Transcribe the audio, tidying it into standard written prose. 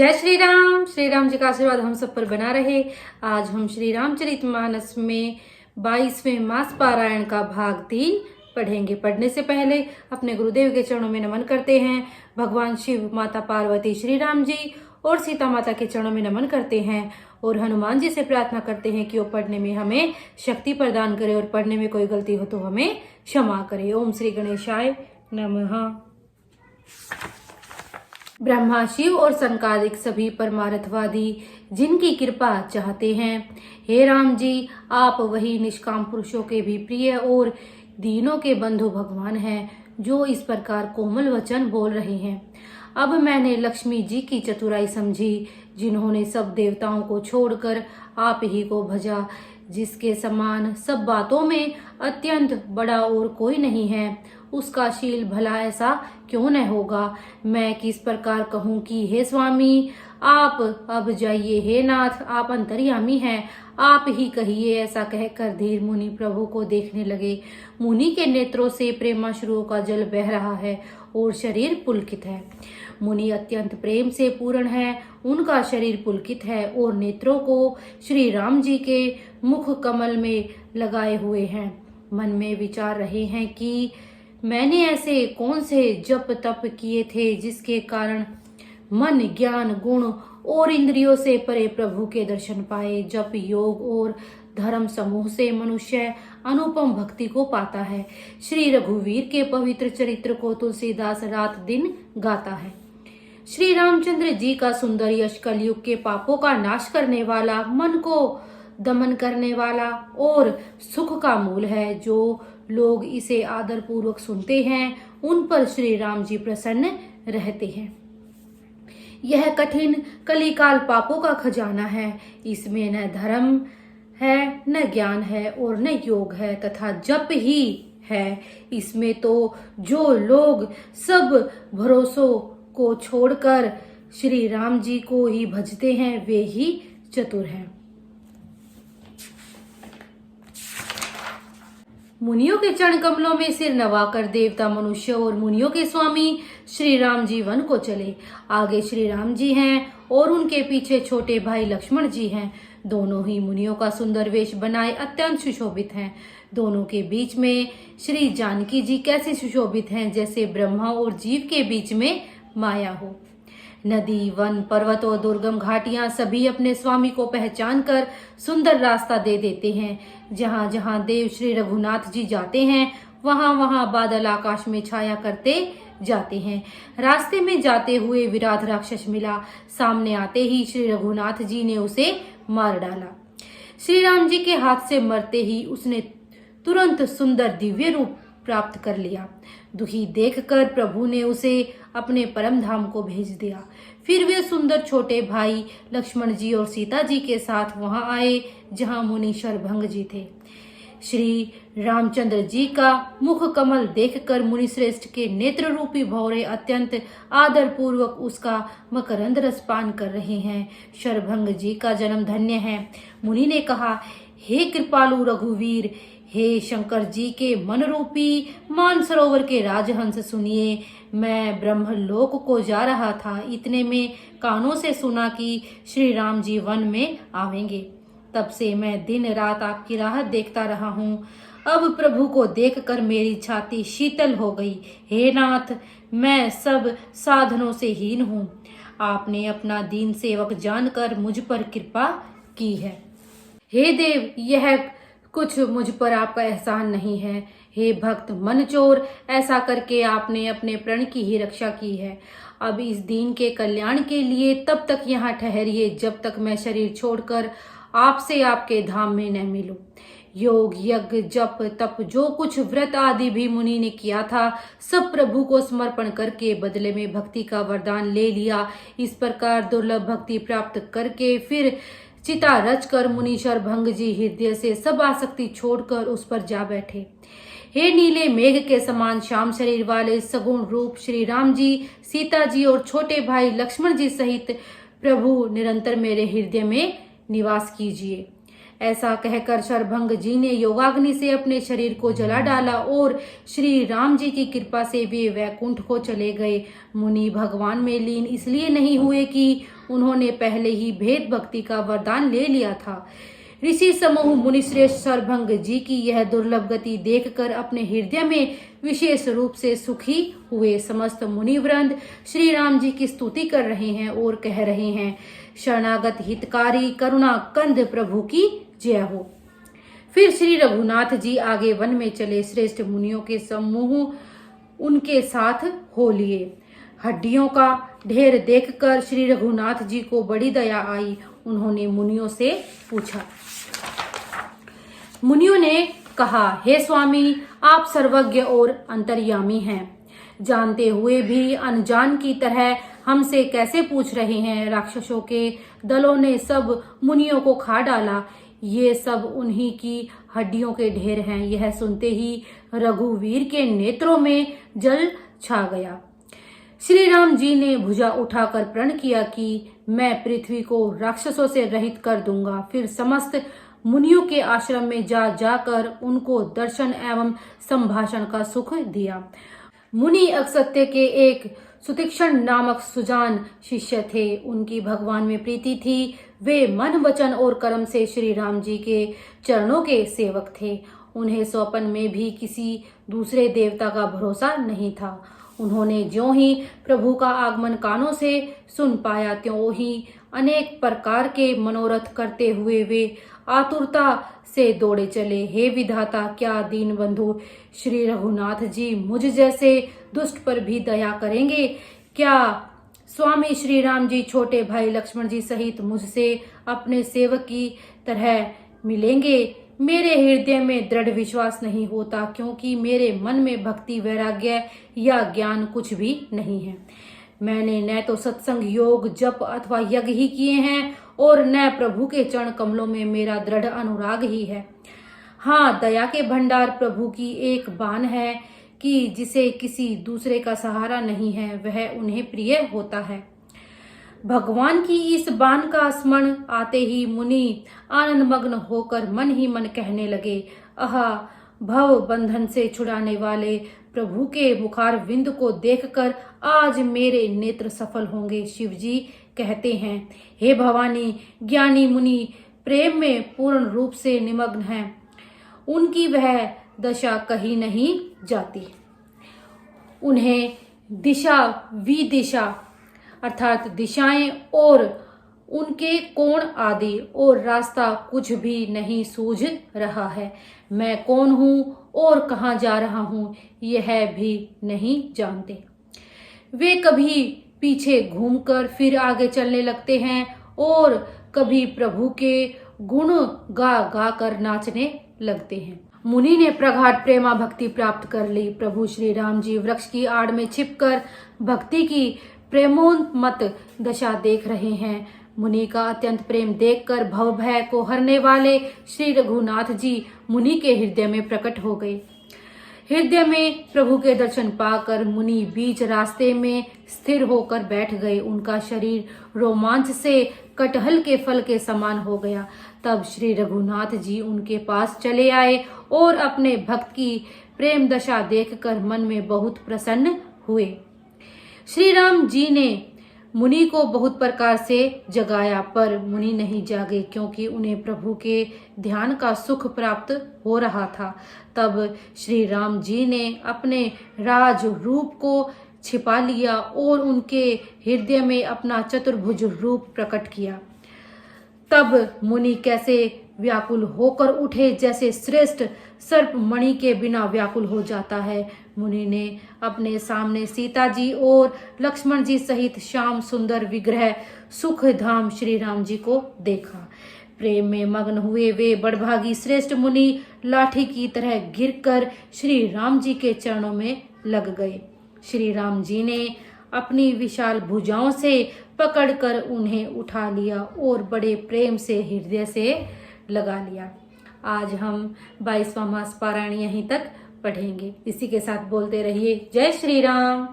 जय श्री राम जी का आशीर्वाद हम सब पर बना रहे। आज हम श्री रामचरितमानस में 22वें मास पारायण का भाग 3 पढ़ेंगे। पढ़ने से पहले अपने गुरुदेव के चरणों में नमन करते हैं। भगवान शिव, माता पार्वती, श्री राम जी और सीता माता के चरणों में नमन करते हैं और हनुमान जी से प्रार्थना करते हैं कि वो पढ़ने में हमें शक्ति प्रदान करे और पढ़ने में कोई गलती हो तो हमें क्षमा करे। ओम श्री गणेशाय नमः। ब्रह्मा, शिव और सनकादिक सभी परमार्थवादी जिनकी कृपा चाहते हैं, हे राम जी, आप वही निष्काम पुरुषों के भी प्रिय और दीनों के बंधु भगवान हैं जो इस प्रकार कोमल वचन बोल रहे हैं। अब मैंने लक्ष्मी जी की चतुराई समझी, जिन्होंने सब देवताओं को छोड़कर आप ही को भजा, जिसके समान सब बातों में अत्यंत बड़ा और कोई नहीं है। उसका शील भला ऐसा क्यों न होगा। मैं किस प्रकार कहूँ कि हे स्वामी, आप अब जाइए, हे नाथ, आप अंतर्यामी हैं, आप ही कहिए। ऐसा कहकर धीर मुनि प्रभु को देखने लगे। मुनि के नेत्रों से प्रेमाश्रुओं का जल बह रहा है और शरीर पुलकित है। मुनि अत्यंत प्रेम से पूर्ण है, उनका शरीर पुलकित है और नेत्रों को श्री राम जी के मुख कमल में लगाए हुए हैं। मन में विचार रहे हैं कि मैंने ऐसे कौन से जप तप किए थे जिसके कारण मन, ज्ञान, गुण और इंद्रियों से परे प्रभु के दर्शन पाए। जप, योग और धर्म समूह से मनुष्य अनुपम भक्ति को पाता है। श्री रघुवीर के पवित्र चरित्र को तुलसीदास रात दिन गाता है। श्री रामचंद्र जी का सुंदर यश कलयुग के पापों का नाश करने वाला, मन को दमन करने वाला और सुख का मूल है। जो लोग इसे आदर पूर्वक सुनते हैं, उन पर श्री राम जी प्रसन्न रहते हैं। यह कठिन कलिकाल पापों का खजाना है। इसमें न धर्म है, न ज्ञान है और न योग है तथा जप ही है। इसमें तो जो लोग सब भरोसों को छोड़कर श्री राम जी को ही भजते हैं, वे ही चतुर हैं। मुनियों के चरण कमलों में सिर नवाकर देवता, मनुष्य और मुनियों के स्वामी श्री राम जी वन को चले। आगे श्री राम जी हैं और उनके पीछे छोटे भाई लक्ष्मण जी हैं। दोनों ही मुनियों का सुंदर वेश बनाए अत्यंत सुशोभित हैं। दोनों के बीच में श्री जानकी जी कैसे सुशोभित हैं, जैसे ब्रह्मा और जीव के बीच में माया हो। नदी, वन, पर्वत और दुर्गम घाटियां सभी अपने स्वामी को पहचान कर सुंदर रास्ता दे देते हैं। जहां जहां देव श्री रघुनाथ जी जाते हैं, वहां वहां बादल आकाश में छाया करते जाते हैं। रास्ते में जाते हुए विराट राक्षस मिला। सामने आते ही श्री रघुनाथ जी ने उसे मार डाला। श्री राम जी के हाथ से मरते ही उसने तुरंत सुंदर दिव्य रूप प्राप्त कर लिया। दुखी देखकर प्रभु ने उसे अपने परम धाम को भेज दिया। फिर वे सुंदर छोटे भाई लक्ष्मण जी और सीता जी के साथ वहां आए जहां मुनि शरभंग जी थे। श्री रामचंद्र जी का मुख कमल देखकर मुनि श्रेष्ठ के नेत्र रूपी भौरे अत्यंत आदर पूर्वक उसका मकरंद रस पान कर रहे हैं। शरभंग जी का जन्म धन्य है। मुनि ने कहा, हे कृपालु रघुवीर, हे शंकर जी के मन रूपी मानसरोवर के राजहंस, सुनिए। मैं ब्रह्मलोक को जा रहा था। इतने में कानों से सुना कि श्री राम जी वन में आवेंगे। तब से मैं दिन रात आपकी राह देखता रहा हूँ। अब प्रभु को देखकर मेरी छाती शीतल हो गई। हे नाथ, मैं सब साधनों से हीन हूँ। आपने अपना दीन सेवक जानकर मुझ पर कृपा की है। हे देव, यह कुछ मुझ पर आपका एहसान नहीं है। हे भक्त मनचोर, ऐसा करके आपने अपने प्रण की ही रक्षा की है। अब इस दीन के कल्याण के लिए तब तक यहाँ ठहरिए जब तक मैं शरीर छोड़कर आपसे आपके धाम में न मिलूं। योग, यज्ञ, जप, तप, जो कुछ व्रत आदि भी मुनि ने किया था, सब प्रभु को समर्पण करके बदले में भक्ति का वरदान ले लिया। इस प्रकार दुर्लभ भक्ति प्राप्त करके फिर चिता रचकर मुनि शरभंग जी हृदय से सब आसक्ति छोड़कर उस पर जा बैठे। हे नीले मेघ के समान श्याम शरीर वाले सगुण रूप श्री राम जी, सीता जी और छोटे भाई लक्ष्मण जी सहित प्रभु निरंतर मेरे हृदय में निवास कीजिए। ऐसा कहकर शरभंग जी ने योगाग्नि से अपने शरीर को जला डाला और श्री राम जी की कृपा से वे वैकुंठ को चले गए। मुनि भगवान में लीन इसलिए नहीं हुए कि उन्होंने पहले ही भेद भक्ति का वरदान ले लिया था। ऋषि समूह मुनिश्रेष्ठ सरभंग जी की यह दुर्लभ गति देखकर अपने हृदय में विशेष रूप से सुखी हुए। समस्त मुनिवृंद श्री राम जी की स्तुति कर रहे हैं और कह रहे हैं, शरणागत हितकारी करुणा कंद प्रभु की जय हो। फिर श्री रघुनाथ जी आगे वन में चले। श्रेष्ठ मुनियों के समूह उनके साथ हो लिए। हड्डियों का ढेर देखकर श्री रघुनाथ जी को बड़ी दया आई। उन्होंने मुनियों से पूछा। मुनियों ने कहा, हे स्वामी, आप सर्वज्ञ और अंतर्यामी हैं। जानते हुए भी अनजान की तरह हमसे कैसे पूछ रहे हैं? राक्षसों के दलों ने सब मुनियों को खा डाला। ये सब उन्हीं की हड्डियों के ढेर हैं। यह सुनते ही रघुवीर के नेत्रों में जल छा गया। श्री राम जी ने भुजा उठाकर प्रण किया कि मैं पृथ्वी को राक्षसों से रहित कर दूंगा। फिर समस्त मुनियों के आश्रम में जाकर उनको दर्शन एवं संभाषण का सुख दिया। मुनि अगस्त्य के एक सुतीक्ष्ण नामक सुजान शिष्य थे। उनकी भगवान में प्रीति थी। वे मन वचन और कर्म से श्री राम जी के चरणों के सेवक थे। उन्हें स्वप्न में भी किसी दूसरे देवता का भरोसा नहीं था। उन्होंने ज्यों ही प्रभु का आगमन कानों से सुन पाया, त्यों ही अनेक प्रकार के मनोरथ करते हुए वे आतुरता से दौड़े चले। हे विधाता, क्या दीन बंधु श्री रघुनाथ जी मुझ जैसे दुष्ट पर भी दया करेंगे? क्या स्वामी श्री राम जी छोटे भाई लक्ष्मण जी सहित मुझसे अपने सेवक की तरह मिलेंगे? मेरे हृदय में दृढ़ विश्वास नहीं होता, क्योंकि मेरे मन में भक्ति, वैराग्य या ज्ञान कुछ भी नहीं है। मैंने न तो सत्संग, योग, जप अथवा यज्ञ ही किए हैं और न प्रभु के चरण कमलों में मेरा दृढ़ अनुराग ही है। हाँ, दया के भंडार प्रभु की एक बान है कि जिसे किसी दूसरे का सहारा नहीं है, वह उन्हें प्रिय होता है। भगवान की इस बान का स्मरण आते ही मुनि आनंद मग्न होकर मन ही मन कहने लगे, आहा, भव बंधन से छुड़ाने वाले प्रभु के मुखार विंद को देखकर आज मेरे नेत्र सफल होंगे। शिव जी कहते हैं, हे भवानी, ज्ञानी मुनि प्रेम में पूर्ण रूप से निमग्न हैं। उनकी वह दशा कहीं नहीं जाती। उन्हें दिशा विदिशा अर्थात दिशाएं और उनके कोण आदि और रास्ता कुछ भी नहीं सूझ रहा है। मैं कौन हूँ और कहाँ जा रहा हूँ, यह भी नहीं जानते। वे कभी पीछे घूमकर फिर आगे चलने लगते हैं और कभी प्रभु के गुण गा गा कर नाचने लगते हैं। मुनि ने प्रगाढ़ प्रेमा भक्ति प्राप्त कर ली। प्रभु श्री राम जी वृक्ष की आड़ में छिपकर भक्ति की प्रेमोन्मत्त दशा देख रहे हैं। मुनि का अत्यंत प्रेम देखकर भव भय को हरने वाले श्री रघुनाथ जी मुनि के हृदय में प्रकट हो गए। हृदय में प्रभु के दर्शन पाकर मुनि बीच रास्ते में स्थिर होकर बैठ गए। उनका शरीर रोमांच से कटहल के फल के समान हो गया। तब श्री रघुनाथ जी उनके पास चले आए और अपने भक्त की प्रेम दशा देखकर मन में बहुत प्रसन्न हुए। श्री राम जी ने मुनि को बहुत प्रकार से जगाया, पर मुनि नहीं जागे, क्योंकि उन्हें प्रभु के ध्यान का सुख प्राप्त हो रहा था। तब श्री राम जी ने अपने राज रूप को छिपा लिया और उनके हृदय में अपना चतुर्भुज रूप प्रकट किया। तब मुनि कैसे व्याकुल होकर उठे, जैसे श्रेष्ठ सर्प मणि के बिना व्याकुल हो जाता है। मुनि ने अपने सामने सीता जी और लक्ष्मण जी सहित श्याम सुंदर विग्रह सुख धाम श्री राम जी को देखा। प्रेम में मग्न हुए वे बड़भागी श्रेष्ठ मुनि लाठी की तरह गिरकर श्री राम जी के चरणों में लग गए। श्री राम जी ने अपनी विशाल भुजाओं से पकड़कर उन्हें उठा लिया और बड़े प्रेम से हृदय से लगा लिया। आज हम 22वां मास पारायण यहीं तक पढ़ेंगे। इसी के साथ बोलते रहिए, जय श्री राम।